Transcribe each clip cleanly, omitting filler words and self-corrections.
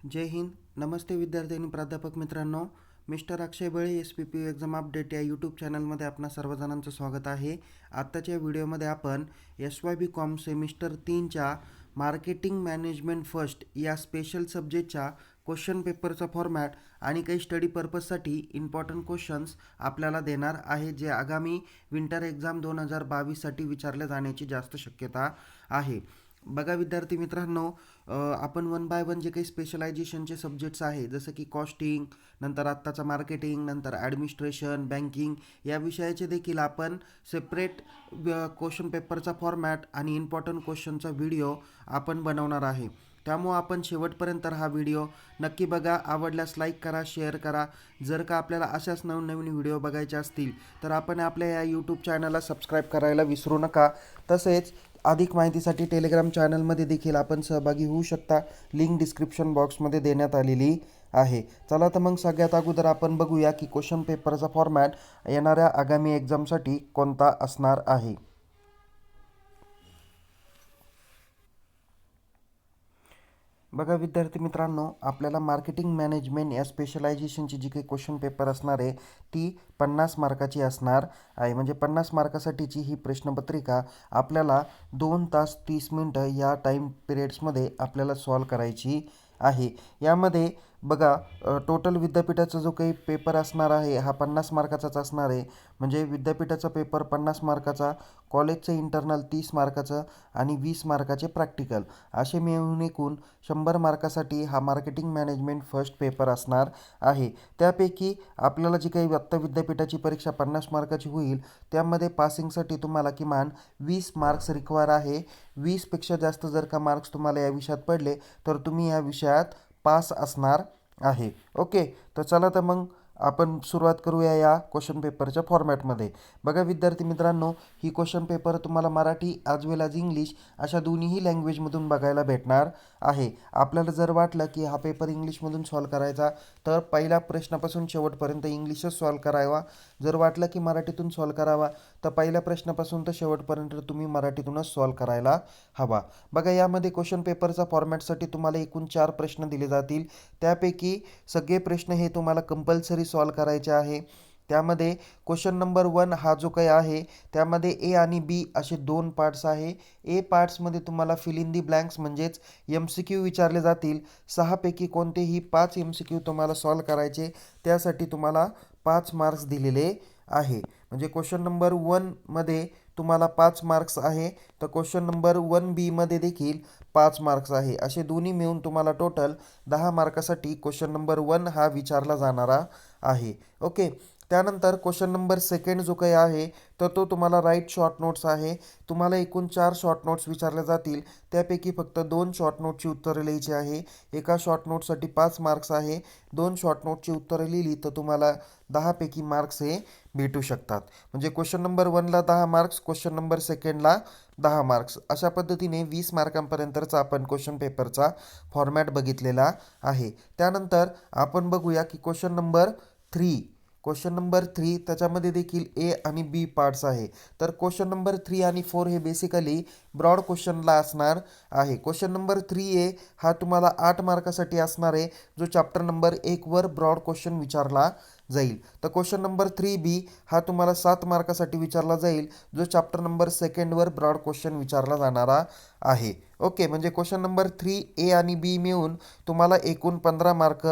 जय हिंद. नमस्ते विद्यार्थी आणि प्राध्यापक मित्रांनो. Mister Akshay Bale S P P exam update या यूट्यूब चॅनलमध्ये आपणा सर्वजणांचं स्वागत आहे. आत्ताच्या व्हिडिओमध्ये आपण S Y B Com semester 3च्या मार्केटिंग मॅनेजमेंट फर्स्ट या स्पेशल सब्जेक्टच्या क्वेश्चन पेपरचा फॉर्मॅट आणि काही स्टडी पर्पजसाठी इम्पॉर्टंट क्वेश्चन्स आपल्याला देणार आहे, जे आगामी विंटर एक्झाम 2022साठी विचारले जाण्याची जास्त शक्यता आहे. बघा विद्यार्थी मित्रांनो, आपण वन बाय वन जे काही स्पेशलायझेशनचे सब्जेक्ट्स आहे, जसं की कॉस्टिंग, नंतर आत्ताचा मार्केटिंग, नंतर ॲडमिनिस्ट्रेशन, बँकिंग या विषयाचे देखील आपण सेपरेट क्वेश्चन पेपरचा फॉर्मॅट आणि इम्पॉर्टंट क्वेश्चनचा व्हिडिओ आपण बनवणार आहे. त्यामुळं आपण शेवटपर्यंत हा व्हिडिओ नक्की बघा. आवडल्यास लाईक करा, शेअर करा. जर का आपल्याला अशाच नवनवीन व्हिडिओ बघायचे असतील तर आपण आपल्या या यूट्यूब चॅनलला सबस्क्राईब करायला विसरू नका. तसेच अधिक माहितीसाठी टेलिग्राम चॅनलमध्ये देखील आपण सहभागी होऊ शकता. लिंक डिस्क्रिप्शन बॉक्समध्ये देण्यात आलेली आहे. चला तर मग सगळ्यात अगोदर आपण बघूया की क्वेश्चन पेपरचा फॉर्मॅट येणाऱ्या आगामी एक्झामसाठी कोणता असणार आहे. बघा विद्यार्थी मित्रांनो, आपल्याला मार्केटिंग मॅनेजमेंट या स्पेशलायझेशनची जी काही क्वेश्चन पेपर असणार आहे ती 50 मार्काची असणार आहे. म्हणजे 50 मार्कासाठीची ही प्रश्नपत्रिका आपल्याला 2 तास 30 मिनटं या टाईम पिरियड्समध्ये आपल्याला सॉल्व करायची आहे. यामध्ये बघा, टोटल विद्यापीठाचा जो काही पेपर असणार आहे हा 50 मार्काचाच असणार आहे. म्हणजे विद्यापीठाचा पेपर 50 मार्काचा, कॉलेजचं इंटरनल 30 मार्काचं आणि 20 मार्काचे प्रॅक्टिकल, असे मिळून एकूण 100 मार्कासाठी हा मार्केटिंग मॅनेजमेंट फर्स्ट पेपर असणार आहे. त्यापैकी आपल्याला जी काही आत्ता विद्यापीठाची परीक्षा 50 मार्काची होईल त्यामध्ये पासिंगसाठी तुम्हाला किमान 20 मार्क्स रिक्वायर आहे. 20पेक्षा जास्त जर का मार्क्स तुम्हाला या विषयात पडले तर तुम्ही या विषयात पास असणार आहे. ओके, तर चला तर मग आपण सुरुवात करूया या क्वेश्चन पेपरच्या फॉर्मॅटमध्ये. बघा विद्यार्थी मित्रांनो, ही क्वेश्चन पेपर तुम्हाला मराठी ॲज वेल ॲज इंग्लिश अशा दोन्हीही लँग्वेजमधून बघायला भेटणार आहे. आपल्याला जर वाटलं की हा पेपर इंग्लिशमधून सॉल्व करायचा तर पहिल्या प्रश्नापासून शेवटपर्यंत इंग्लिशच सॉल्व करावा. जर वाटलं की मराठीतून सॉल्व करावा तर पहिल्या प्रश्नापासून तर शेवटपर्यंत तुम्ही मराठीतूनच सॉल्व करायला हवा. बघा, यामध्ये क्वेश्चन पेपरचा फॉर्मॅटसाठी तुम्हाला एकूण 4 प्रश्न दिले जातील. त्यापैकी सगळे प्रश्न हे तुम्हाला कंपल्सरी सॉल्व करायचे आहे. त्यामध्ये क्वेश्चन नंबर 1 हा जो काही आहे त्यामध्ये ए आणि बी असे 2 पार्ट्स आहे. ए पार्ट्समध्ये तुम्हाला फिल इन दी ब्लँक्स म्हणजेच MCQ विचारले जातील. 6 पैकी कोणतेही 5 MCQ तुम्हाला सॉल्व करायचे. त्यासाठी तुम्हाला 5 मार्क्स दिलेले आहे. म्हणजे क्वेश्चन नंबर 1 मध्ये तुम्हाला 5 मार्क्स आहे, तर क्वेश्चन नंबर 1B मध्ये देखील 5 मार्क्स आहे. असे दोन्ही मिळून तुम्हाला टोटल 10 मार्कासाठी क्वेश्चन नंबर 1 हा विचारला जाणारा आहे. ओके, त्यानंतर क्वेश्चन नंबर सेकंड जो काही आहे तर तो तुम्हाला राईट शॉर्ट नोट्स आहे. तुम्हाला एकूण 4 शॉर्ट नोट्स विचारले जातील. त्यापैकी फक्त 2 शॉर्ट नोटची उत्तरं लिहायची आहे. एका शॉर्ट नोटसाठी 5 मार्क्स आहे. 2 शॉर्ट नोटची उत्तरं लिहिली तर तुम्हाला 10 पैकी मार्क्स हे भेटू शकतात. म्हणजे क्वेश्चन नंबर 1ला 10 मार्क्स, क्वेश्चन नंबर सेकंडला 10 मार्क्स, अशा पद्धतीने 20 मार्कांपर्यंतचा आपण क्वेश्चन पेपरचा फॉर्मॅट बघितलेला आहे. त्यानंतर आपण बघूया की क्वेश्चन नंबर 3 त्याच्यामध्ये देखील ए आणि बी पार्ट्स आहे. तर क्वेश्चन नंबर 3 आणि 4 हे बेसिकली ब्रॉड क्वेश्चनला असणार आहे. क्वेश्चन नंबर 3A हा तुम्हाला 8 मार्कासाठी असणार आहे, जो चॅप्टर नंबर 1 वर ब्रॉड क्वेश्चन विचारला जाईल. तर क्वेश्चन नंबर 3B हा तुम्हाला 7 मार्कासाठी विचारला जाईल, जो चॅप्टर नंबर 2 वर ब्रॉड क्वेश्चन विचारला जाणारा आहे. ओके, म्हणजे क्वेश्चन नंबर 3A आणि B मिळून तुम्हाला एकूण 15 मार्क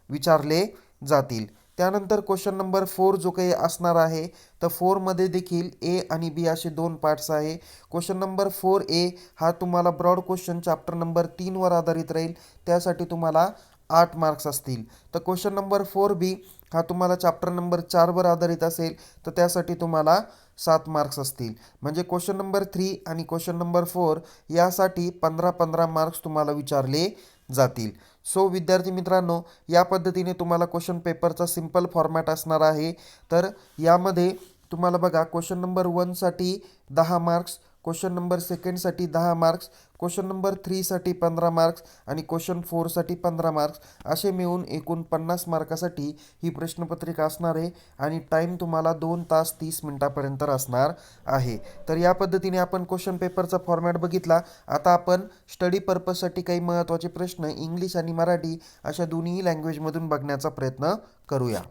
विचारले जातील. त्यानंतर क्वेश्चन नंबर 4 जो काही असणार आहे तर 4मध्ये देखील ए आणि बी असे 2 पार्ट्स आहे. क्वेश्चन नंबर 4A हा तुम्हाला ब्रॉड क्वेश्चन चॅप्टर नंबर 3 वर आधारित राहील. त्यासाठी तुम्हाला 8 मार्क्स असतील. तर क्वेश्चन नंबर 4B हा तुम्हाला चॅप्टर नंबर 4 वर आधारित असेल तर त्यासाठी तुम्हाला 7 मार्क्स असतील. म्हणजे क्वेश्चन नंबर 3 आणि क्वेश्चन नंबर 4 यासाठी 15-15 मार्क्स तुम्हाला विचारले जातील. सो विद्यार्थी मित्रांनो, या पद्धतीने तुम्हाला क्वेश्चन पेपरचा सिंपल फॉर्मॅट असणार आहे. तर यामध्ये तुम्हाला बघा, क्वेश्चन नंबर 1साठी 10 मार्क्स, क्वेश्चन नंबर सेकंडसाठी 10 मार्क्स, क्वेश्चन नंबर 3साठी 15 मार्क्स आणि क्वेश्चन 4साठी 15 मार्क्स असे मिळून एकूण 50 मार्कासाठी ही प्रश्नपत्रिका असणार आहे आणि टाईम तुम्हाला 2 तास 30 मिनिटापर्यंत असणार आहे. तर या पद्धतीने आपण क्वेश्चन पेपरचा फॉर्मॅट बघितला. आता आपण स्टडी पर्पजसाठी काही महत्त्वाचे प्रश्न इंग्लिश आणि मराठी अशा दोन्ही लँग्वेजमधून बघण्याचा प्रयत्न करूया.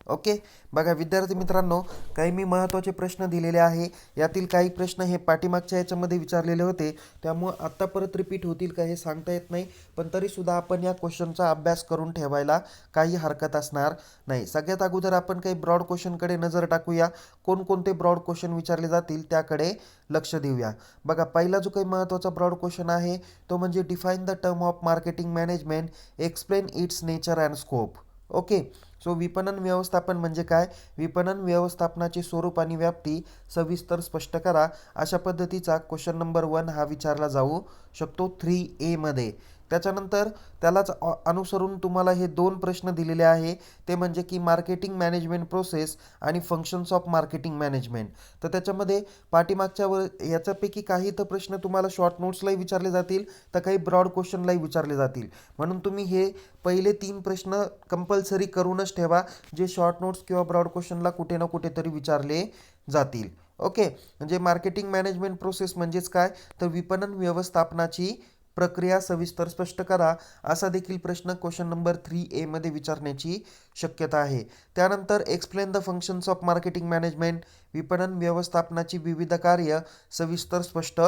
ओके, बघा विद्यार्थी मित्रांनो, काही मी महत्त्वाचे प्रश्न दिलेले आहे. यातील काही प्रश्न हे पाठीमागच्या याच्यामध्ये विचारलेले होते, त्यामुळं आत्ता परत रिपीट होतील का हे सांगता येत नाही, पण तरीसुद्धा आपण या क्वेश्चनचा अभ्यास करून ठेवायला काही हरकत असणार नाही. सगळ्यात अगोदर आपण काही ब्रॉड क्वेश्चनकडे नजर टाकूया. कोणकोणते ब्रॉड क्वेश्चन विचारले जातील त्याकडे लक्ष देऊया. बघा, पहिला जो काही महत्त्वाचा ब्रॉड क्वेश्चन आहे तो म्हणजे define the term of marketing management, explain it's nature and scope. Okay, so विपणन व्यवस्थापन म्हणजे काय, विपणन व्यवस्थापनाचे स्वरूप आणि व्याप्ती सविस्तर स्पष्ट करा. अशा पद्धतीचा क्वेश्चन नंबर 1 हा विचारला जाऊ शकतो 3A मध्ये. त्याच्यानंतर त्यालाच अनुसरून तुम्हाला हे 2 प्रश्न दिलेले आहे, ते म्हणजे की मार्केटिंग मॅनेजमेंट प्रोसेस आणि फंक्शन्स ऑफ मार्केटिंग मॅनेजमेंट. तर त्याच्यामध्ये पाठीमागच्या याच्यापैकी काही तर प्रश्न तुम्हाला शॉर्ट नोट्सलाही विचारले जातील, तर काही ब्रॉड क्वेश्चनलाही विचारले जातील. म्हणून तुम्ही हे पहिले 3 प्रश्न कंपल्सरी करूनच ठेवा, जे शॉर्ट नोट्स किंवा ब्रॉड क्वेश्चनला कुठे ना कुठेतरी विचारले जातील. ओके, म्हणजे मार्केटिंग मॅनेजमेंट प्रोसेस म्हणजेच काय, तर विपणन व्यवस्थापनाची प्रक्रिया सविस्तर स्पष्ट करा. असा देखील प्रश्न क्वेश्चन नंबर 3A मध्ये विचारण्याची शक्यता आहे. त्यानंतर explain the functions of marketing management, विपणन व्यवस्थापनाची विविध कार्य सविस्तर स्पष्ट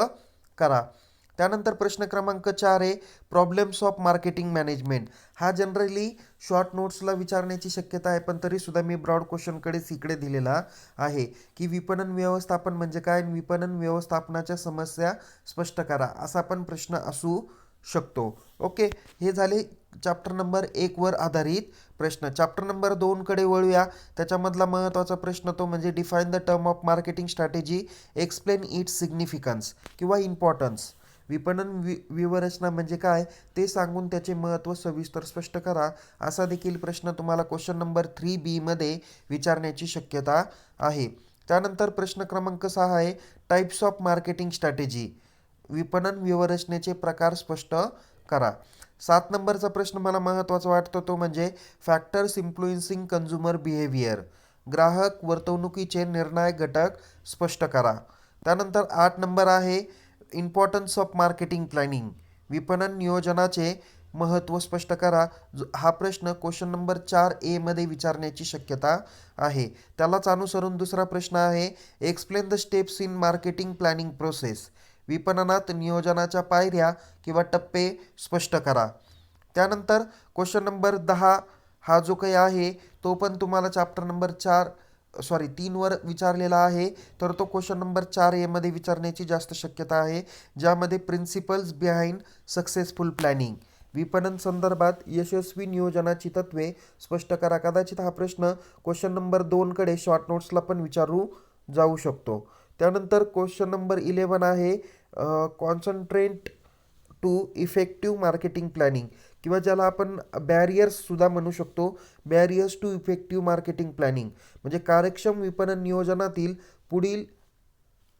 करा. त्यानंतर प्रश्न क्रमांक 4 आहे प्रॉब्लेम्स ऑफ मार्केटिंग मॅनेजमेंट. हा जनरली शॉर्ट नोट्सला विचारण्याची शक्यता आहे, पण तरीसुद्धा मी ब्रॉड क्वेश्चनकडेच इकडे दिलेला आहे की विपणन व्यवस्थापन म्हणजे काय, विपणन व्यवस्थापनाच्या समस्या स्पष्ट करा, असा पण प्रश्न असू शकतो. ओके, हे झाले चॅप्टर नंबर 1 वर आधारित प्रश्न. चॅप्टर नंबर 2 कडे वळूया. त्याच्यामधला महत्त्वाचा प्रश्न तो म्हणजे define the term of marketing strategy, explain it's significance किंवा इम्पॉर्टन्स. विपणन व्यूहरचना म्हणजे काय ते सांगून त्याचे महत्त्व सविस्तर स्पष्ट करा. असा देखील प्रश्न तुम्हाला क्वेश्चन नंबर 3B मध्ये विचारण्याची शक्यता आहे. त्यानंतर प्रश्न क्रमांक 6 आहे टाईप्स ऑफ मार्केटिंग स्ट्रॅटेजी, विपणन व्यूहरचनेचे प्रकार स्पष्ट करा. 7 नंबरचा प्रश्न मला महत्त्वाचा वाटतो तो म्हणजे फॅक्टर्स इन्फ्लुएन्सिंग कन्झ्युमर बिहेवियर, ग्राहक वर्तवणुकीचे निर्णायक घटक स्पष्ट करा. त्यानंतर 8 नंबर आहे इम्पॉर्टन्स ऑफ मार्केटिंग प्लॅनिंग, विपणन नियोजनाचे महत्त्व स्पष्ट करा. हा प्रश्न क्वेश्चन नंबर 4A मध्ये विचारण्याची शक्यता आहे. त्यालाच अनुसरून दुसरा प्रश्न आहे explain the steps in marketing planning process, विपणनात नियोजनाच्या पायऱ्या किंवा टप्पे स्पष्ट करा. त्यानंतर क्वेश्चन नंबर 10 हा जो काही आहे तो पण तुम्हाला चॅप्टर नंबर 3 वर विचारलेला आहे, तर तो क्वेश्चन नंबर 4A मध्ये विचारण्याची जास्त शक्यता आहे, ज्यामध्ये प्रिन्सिपल्स बिहाइंड सक्सेसफुल प्लॅनिंग, विपणन संदर्भात यशस्वी नियोजनाची तत्वे स्पष्ट करा. कदाचित हा प्रश्न क्वेश्चन नंबर 2 कडे शॉर्ट नोट्सला पण विचारू जाऊ शकतो. त्यानंतर क्वेश्चन नंबर 11 आहे concentrate to effective marketing planning, किंवा ज्याला आपण बॅरियर्ससुद्धा म्हणू शकतो, barriers to effective marketing planning म्हणजे कार्यक्षम विपणन नियोजनातील पुढील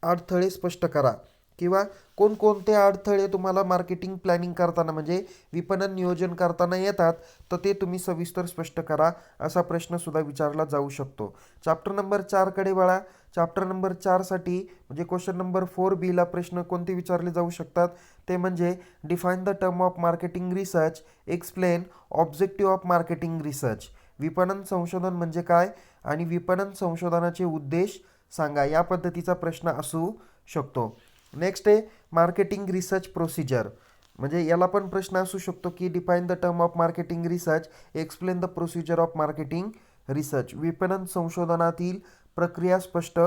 अडथळे स्पष्ट करा, किंवा कोणकोणते अडथळे तुम्हाला मार्केटिंग प्लॅनिंग करताना म्हणजे विपणन नियोजन करताना येतात, तर ते तुम्ही सविस्तर स्पष्ट करा. असा प्रश्नसुद्धा विचारला जाऊ शकतो. चॅप्टर नंबर 4 कडे वळा. चॅप्टर नंबर 4 साठी म्हणजे क्वेश्चन नंबर 4B ला प्रश्न कोणते विचारले जाऊ शकतात, ते म्हणजे define the term of marketing research, explain objective of marketing research, विपणन संशोधन म्हणजे काय आणि विपणन संशोधनाचे उद्देश सांगा. या पद्धतीचा प्रश्न असू शकतो. नेक्स्ट आहे मार्केटिंग रिसर्च प्रोसिजर, म्हणजे याला पण प्रश्न असू शकतो की define the term of marketing research, explain the procedure of marketing research, विपणन संशोधनातील प्रक्रिया स्पष्ट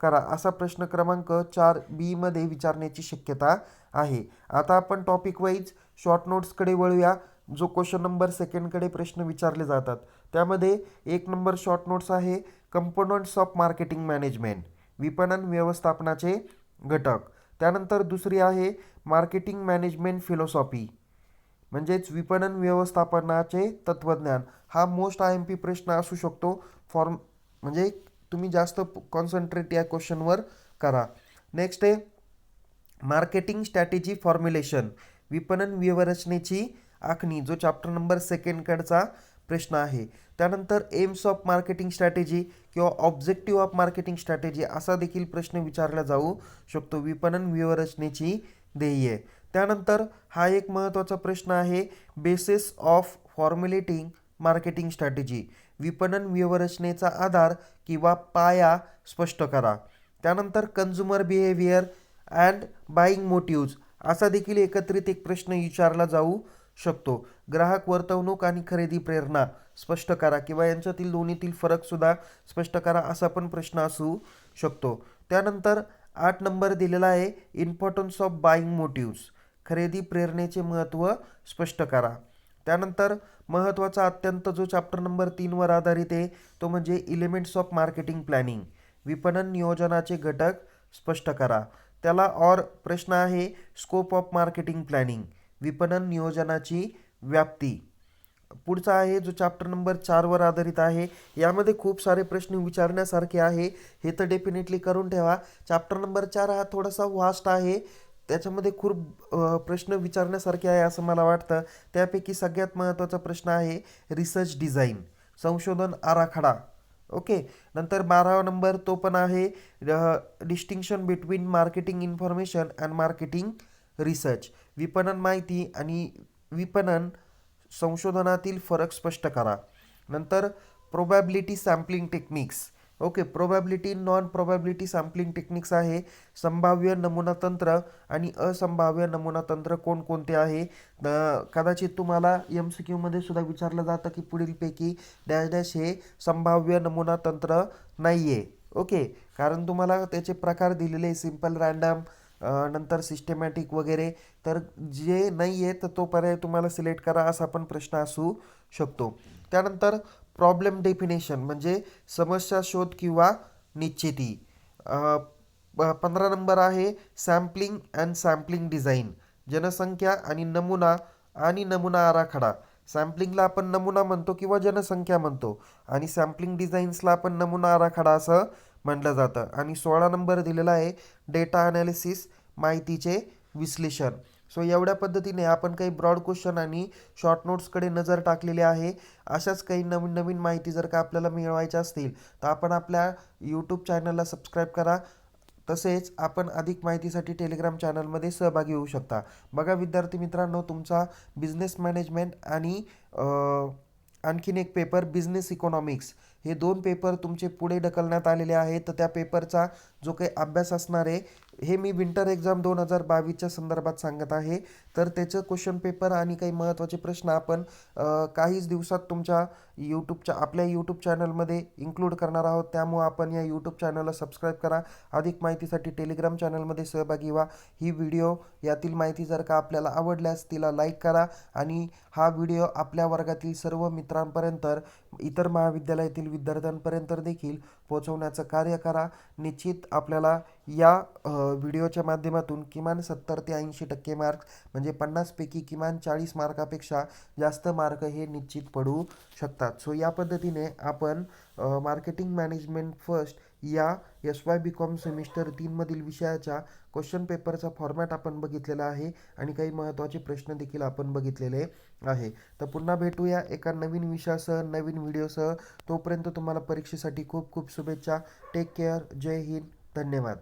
करा. असा प्रश्न क्रमांक 4B मध्ये विचारण्याची शक्यता आहे. आता आपण टॉपिक वाईज शॉर्ट नोट्सकडे वळूया. जो क्वेश्चन नंबर 2 कडे प्रश्न विचारले जातात त्यामध्ये 1 नंबर शॉर्ट नोट्स आहे कंपोनंट्स ऑफ मार्केटिंग मॅनेजमेंट, विपणन व्यवस्थापनाचे घटक. त्यानंतर दुसरी आहे मार्केटिंग मॅनेजमेंट फिलॉसॉफी म्हणजेच विपणन व्यवस्थापनाचे तत्त्वज्ञान. हा मोस्ट IMP प्रश्न असू शकतो. म्हणजे तुम्ही जास्त कॉन्सन्ट्रेट या क्वेश्चनवर करा. नेक्स्ट आहे मार्केटिंग स्ट्रॅटेजी फॉर्म्युलेशन, विपणन व्यूहरचनेची आखणी, जो चॅप्टर नंबर 2 कडचा प्रश्न आहे. त्यानंतर एम्स ऑफ मार्केटिंग स्ट्रॅटेजी किंवा ऑब्जेक्टिव्ह ऑफ मार्केटिंग स्ट्रॅटेजी असा देखील प्रश्न विचारला जाऊ शकतो. विपणन व्यूहरचनेची ध्येय. त्यानंतर हा एक महत्त्वाचा प्रश्न आहे, बेसिस ऑफ फॉर्म्युलेटिंग मार्केटिंग स्ट्रॅटेजी, विपणन व्यूहरचनेचा आधार किंवा पाया स्पष्ट करा. त्यानंतर कन्झ्युमर बिहेवियर अँड बाईंग मोटिव्ज असा देखील एकत्रित एक प्रश्न विचारला जाऊ शकतो. ग्राहक वर्तवणूक आणि खरेदी प्रेरणा स्पष्ट करा किंवा यांच्यातील दोन्हीतील फरक सुद्धा स्पष्ट करा असा पण प्रश्न असू शकतो. त्यानंतर 8 नंबर दिलेला आहे, इम्पॉर्टन्स ऑफ बाईंग मोटिव्स, खरेदी प्रेरणेचे महत्त्व स्पष्ट करा. त्यानंतर महत्त्वाचा अत्यंत जो चॅप्टर नंबर 3 आधारित आहे तो म्हणजे एलिमेंट्स ऑफ मार्केटिंग प्लॅनिंग, विपणन नियोजनाचे घटक स्पष्ट करा. त्याला और प्रश्न आहे, स्कोप ऑफ मार्केटिंग प्लॅनिंग, विपणन नियोजनाची व्याप्ती. पुढचा आहे जो चॅप्टर नंबर 4 आधारित आहे. यामध्ये खूप सारे प्रश्न विचारण्यासारखे आहे, हे तर डेफिनेटली करून ठेवा. चॅप्टर नंबर 4 हा थोडासा वास्ट आहे, त्याच्यामध्ये खूप प्रश्न विचारण्यासारखे आहे असं मला वाटतं. त्यापैकी सगळ्यात महत्त्वाचा प्रश्न आहे रिसर्च डिझाईन, संशोधन आराखडा. ओके. नंतर 12 नंबर तो पण आहे, distinction between marketing information and marketing research, विपणन माहिती आणि विपणन संशोधनातील फरक स्पष्ट करा. नंतर probability sampling techniques. Okay. Probability non probability sampling techniques आहे, संभाव्य नमुना तंत्र आणि असंभाव्य नमुना तंत्र कोणकोणते आहे. कदाचित तुम्हाला MCQ मध्ये सुद्धा विचारलं जातं की पुढीलपैकी डॅश डॅश हे संभाव्य नमुना तंत्र नाही आहे. ओके. कारण तुम्हाला त्याचे प्रकार दिलेले, सिम्पल, रँडम, नंतर सिस्टेमॅटिक वगैरे. तर जे नाही आहे तर तो पर्याय तुम्हाला सिलेक्ट करा असा पण प्रश्न असू शकतो. त्यानंतर प्रॉब्लेम डेफिनेशन म्हणजे समस्या शोध किंवा निश्चिती. 15 नंबर आहे, सॅम्पलिंग अँड सॅम्पलिंग डिझाईन, जनसंख्या आणि नमुना आराखडा. सॅम्पलिंगला आपण नमुना म्हणतो किंवा जनसंख्या म्हणतो आणि सॅम्पलिंग डिझाईन्सला आपण नमुना आराखडा असं म्हटलं जातं. आणि 16 नंबर दिलेला आहे, डेटा ॲनालिसिस, माहितीचे विश्लेषण. सो एवढ्या पद्धतीने आपण काही ब्रॉड क्वेश्चन आणि शॉर्ट नोट्सकडे नजर टाकलेली आहे. अशाच काही नवीन नवीन माहिती जर का आपल्याला मिळवायच्या असतील तर आपण आपल्या यूट्यूब चॅनलला सबस्क्राईब करा. तसेच आपण अधिक माहितीसाठी टेलिग्राम चॅनलमध्ये सहभागी होऊ शकता. बघा विद्यार्थी मित्रांनो, तुमचा बिझनेस मॅनेजमेंट आणि आणखीन एक पेपर बिझनेस इकॉनॉमिक्स, हे 2 पेपर तुमचे पुढे ढकलण्यात आलेले आहेत. तर त्या पेपरचा जो काही अभ्यास असणार आहे हे मी विंटर एक्झाम 2022च्या संदर्भात सांगत आहे. तर त्याचं क्वेश्चन पेपर आणि काही महत्त्वाचे प्रश्न आपण काहीच दिवसात तुमच्या आपल्या यूट्यूब चॅनलमध्ये इन्क्लूड करणार आहोत. त्यामुळं आपण या यूट्यूब चॅनलला सबस्क्राईब करा. अधिक माहितीसाठी टेलिग्राम चॅनलमध्ये सहभागी व्हा. ही व्हिडिओ यातील माहिती जर का आपल्याला आवडल्यास तिला लाईक करा आणि हा व्हिडिओ आपल्या वर्गातील सर्व मित्रांपर्यंत, इतर महाविद्यालयातील विद्यार्थ्यांपर्यंत देखील पोहोचवण्याचं कार्य करा. निश्चित आपल्याला या व्हिडिओच्या माध्यमातून किमान 70 ते 80% मार्क्स म्हणजे 50पैकी किमान 40 मार्कापेक्षा जास्त मार्क हे निश्चित पडू शकतात. सो या पद्धतीने आपण मार्केटिंग मॅनेजमेंट फर्स्ट या SYBCom सेमिस्टर 3 मधील विषयाच्या क्वेश्चन पेपरचा फॉर्मॅट आपण बघितलेला आहे आणि काही महत्त्वाचे प्रश्न देखील आपण बघितलेले आहे. तर पुन्हा भेटूया एका नवीन विषयासह, नवीन व्हिडिओसह. तोपर्यंत तुम्हाला परीक्षेसाठी खूप खूप शुभेच्छा. Take care. जय हिंद. धन्यवाद.